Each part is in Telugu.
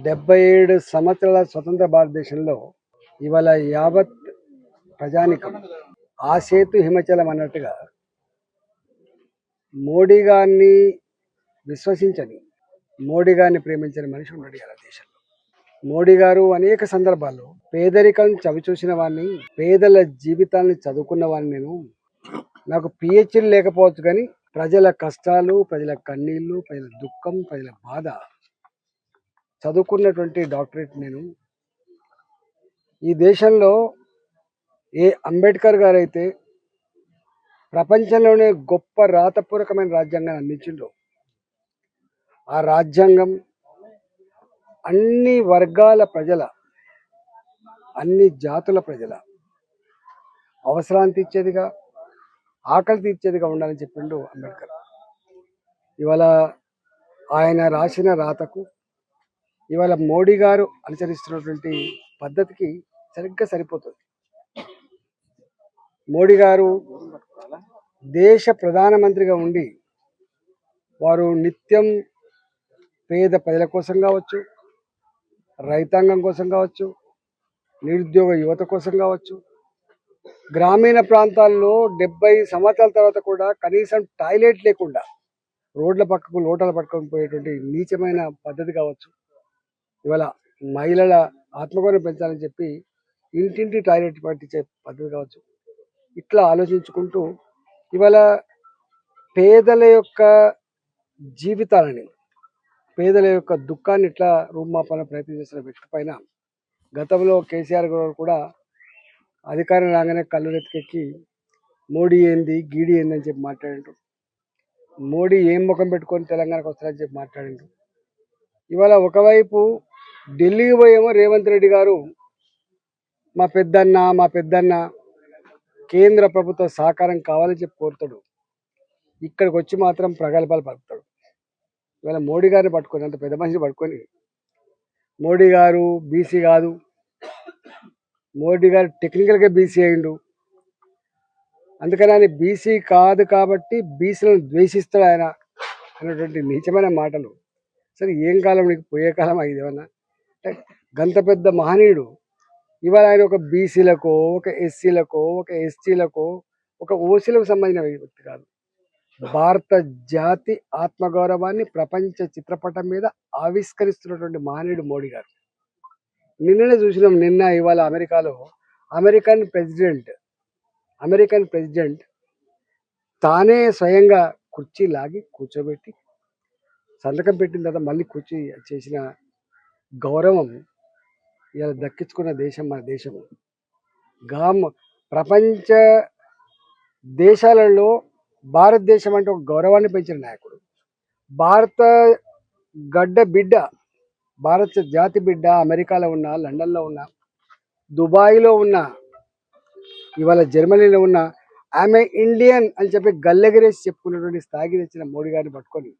77 సంవత్సరాల స్వతంత్ర భారతదేశంలో ఇవాళ యావత్ ప్రజానికం ఆ సేతు హిమచలం అన్నట్టుగా మోడీ గారిని విశ్వసించని, మోడీ గారిని ప్రేమించని మనిషి ఉన్నాడు ఇలా దేశంలో. మోడీ గారు అనేక సందర్భాల్లో పేదరికం చవిచూసిన వాడిని, పేదల జీవితాన్ని చదువుకున్న వాడిని. నాకు పిహెచ్డీ లేకపోవచ్చు కానీ ప్రజల కష్టాలు, ప్రజల కన్నీళ్లు, ప్రజల దుఃఖం, ప్రజల బాధ చదువుకున్నటువంటి డాక్టరేట్ నేను. ఈ దేశంలో ఏ అంబేద్కర్ గారు అయితే ప్రపంచంలోనే గొప్ప రాతపూర్వకమైన రాజ్యాంగాన్ని అందించిండో, ఆ రాజ్యాంగం అన్ని వర్గాల ప్రజల, అన్ని జాతుల ప్రజల అవసరాన్ని తీర్చేదిగా, ఆకలి తీర్చేదిగా ఉండాలని చెప్పిండు అంబేద్కర్. ఇవాళ ఆయన రాసిన రాతకు ఇవాళ మోడీ గారు అనుసరిస్తున్నటువంటి పద్ధతికి సరిగ్గా సరిపోతుంది. మోడీ గారు దేశ ప్రధానమంత్రిగా ఉండి వారు నిత్యం పేద ప్రజల కోసం కావచ్చు, రైతాంగం కోసం కావచ్చు, నిరుద్యోగ యువత కోసం కావచ్చు, గ్రామీణ ప్రాంతాల్లో 70 సంవత్సరాల తర్వాత కూడా కనీసం టాయిలెట్ లేకుండా రోడ్ల పక్కకు లోటల పట్టుకొని పోయేటువంటి నీచమైన పద్ధతి కావచ్చు, ఇవాళ మహిళల ఆత్మగౌరవం పెంచాలని చెప్పి ఇంటింటి టాయిలెట్ పట్టించే పద్ధతి కావచ్చు, ఇట్లా ఆలోచించుకుంటూ ఇవాళ పేదల యొక్క జీవితాలని, పేదల యొక్క దుఃఖాన్ని ఇట్లా రూపుమాపాల ప్రయత్నం చేసిన వ్యక్తి పైన గతంలో కేసీఆర్ గారు కూడా అధికారం రాగానే కళ్ళు రెత్తికెక్కి మోడీ ఏంది, గీడి ఏంది అని చెప్పి మాట్లాడిండు. మోడీ ఏం ముఖం పెట్టుకొని తెలంగాణకు వస్తారని చెప్పి మాట్లాడిండు. ఇవాళ ఒకవైపు ఢిల్లీకి పోయేమో రేవంత్ రెడ్డి గారు మా పెద్దన్న కేంద్ర ప్రభుత్వ సహకారం కావాలని చెప్పి కోరుతాడు. ఇక్కడికి వచ్చి మాత్రం ప్రగల్భాలు పలుకుతాడు. ఇవాళ మోడీ గారిని పట్టుకొని, అంత పెద్ద మనిషిని పట్టుకొని మోడీ గారు బీసీ కాదు, మోడీ గారు టెక్నికల్గా బీసీ అయిండు, అందుకని ఆయన బీసీ కాదు కాబట్టి బీసీలను ద్వేషిస్తాడు ఆయన అనేటువంటి నీచమైన మాటలు. సరే ఏం కాలం నీకు, పోయే కాలం అయింది ఏమన్నా? గంత పెద్ద మహనీయుడు ఇవాళ ఆయన ఒక బీసీలకో, ఒక ఎస్సీలకో, ఒక ఎస్టీలకో, ఒక ఓసీలకు సంబంధించిన వ్యక్తి కాదు. భారత జాతి ఆత్మగౌరవాన్ని ప్రపంచ చిత్రపటం మీద ఆవిష్కరిస్తున్నటువంటి మహనీయుడు మోడీ గారు. నిన్ననే చూసినాం, ఇవాళ అమెరికాలో అమెరికన్ ప్రెసిడెంట్ తానే స్వయంగా కుర్చీ లాగి కూర్చోబెట్టి సంతకం పెట్టిన తర్వాత మళ్ళీ కుర్చీ చేసిన గౌరవం ఇలా దక్కించుకున్న దేశం మన దేశం. ప్రపంచ దేశాలలో భారతదేశం అంటే ఒక గౌరవాన్ని పెంచిన నాయకుడు. భారత గడ్డ బిడ్డ, భారత జాతి బిడ్డ అమెరికాలో ఉన్న, లండన్లో ఉన్న, దుబాయ్లో ఉన్న, ఇవాళ జర్మనీలో ఉన్న ఆమె ఇండియన్ అని చెప్పి గల్లెగరేసి చెప్పుకున్నటువంటి స్థాయికి తెచ్చిన మోడీ గారిని పట్టుకొని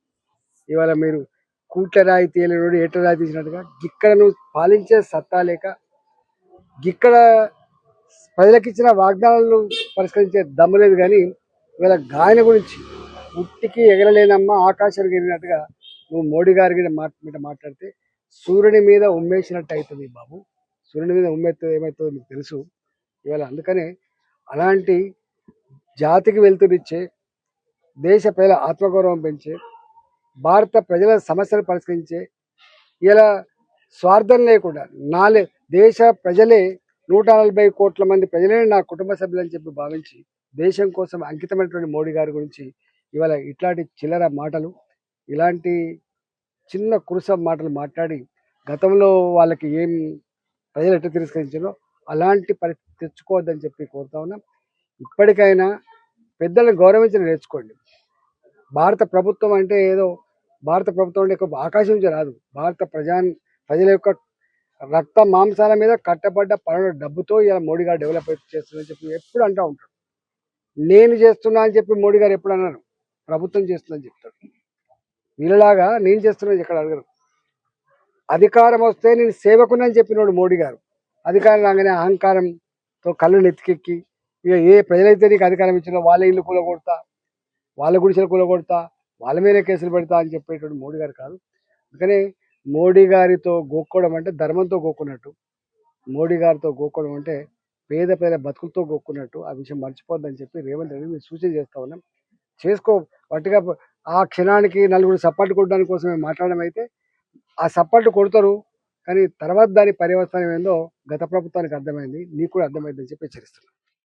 ఇవాళ మీరు కూట్ల రాయి తేలినోడు ఏట్ల రాయి తీసినట్టుగా ఇక్కడ నువ్వు పాలించే సత్తా లేక, ఇక్కడ ప్రజలకు ఇచ్చిన వాగ్దానాలను పరిష్కరించే దమ్ము లేదు. కానీ ఇవాళ గాయన గురించి ఉట్టికి ఎగరలేనమ్మా ఆకాశానికి ఎగిరినట్టుగా నువ్వు మోడీ గారి మీద మాట్లాడితే సూర్యుని మీద ఉమ్మేసినట్టు అవుతుంది బాబు. సూర్యుని మీద ఉమ్మేస్తే ఏమవుతుందో మీకు తెలుసు. ఇవాళ అందుకనే అలాంటి జాతికి వెళ్తునిచ్చే, దేశ ప్రజల ఆత్మగౌరవం పెంచే, భారత ప్రజల సమస్యలు పరిష్కరించే, ఇలా స్వార్థం లేకుండా దేశ ప్రజలే 140 కోట్ల మంది ప్రజలే నా కుటుంబ సభ్యులని చెప్పి భావించి దేశం కోసం అంకితమైనటువంటి మోడీ గారి గురించి ఇవాళ ఇట్లాంటి చిల్లర మాటలు, ఇలాంటి చిన్న కురుస మాటలు మాట్లాడి గతంలో వాళ్ళకి ఏం ప్రజలు ఎట్లా తిరస్కరించారో అలాంటి పరిస్థితి తెచ్చుకోవద్దని చెప్పి కోరుతా ఉన్నాం. ఇప్పటికైనా పెద్దలను గౌరవించడం నేర్చుకోండి. భారత ప్రభుత్వం అంటే ఏదో భారత ప్రభుత్వం అంటే ఆకాశం నుంచి రాదు. భారత ప్రజల యొక్క రక్త మాంసాల మీద కట్టబడ్డ పనుల డబ్బుతో ఇలా మోడీ గారు డెవలప్ చేస్తుందని చెప్పి ఎప్పుడు అంటూ ఉంటాడు. నేను చేస్తున్నా అని చెప్పి మోడీ గారు ఎప్పుడు అన్నారు? ప్రభుత్వం చేస్తుందని చెప్తాడు. వీళ్ళలాగా నేను చేస్తున్నా ఎక్కడ అడగరు. అధికారం వస్తే నేను సేవకునని చెప్పినోడు మోడీ గారు. అధికారం రాగానే అహంకారంతో కళ్ళు నెత్తికెక్కి ఇక ఏ ప్రజలైతే నీకు అధికారం ఇచ్చినా వాళ్ళ ఇల్లు కూలగొడతా, వాళ్ళ గుడిసెలు కూలగొడతా, వాళ్ళ మీద కేసులు పెడతా అని చెప్పేటువంటి మోడీ గారు కాదు. అందుకని మోడీ గారితో గోక్కోవడం అంటే ధర్మంతో గోక్కున్నట్టు. మోడీ గారితో గోక్కోవడం అంటే పేద పేద బతుకులతో గోక్కున్నట్టు. ఆ విషయం మర్చిపోద్దని చెప్పి రేవంత్ రెడ్డి మేము సూచన చేస్తా ఉన్నాం. చేసుకో వట్టిగా ఆ క్షణానికి నలుగురు సపోర్ట్ కొట్టడానికి కోసమే మాట్లాడడం అయితే ఆ సపోర్ట్ కొడతారు. కానీ తర్వాత దాని పర్యవసానం ఏందో గత ప్రభుత్వానికి అర్థమైంది. నీకు కూడా అర్థమైందని చెప్పి హెచ్చరిస్తున్నాను.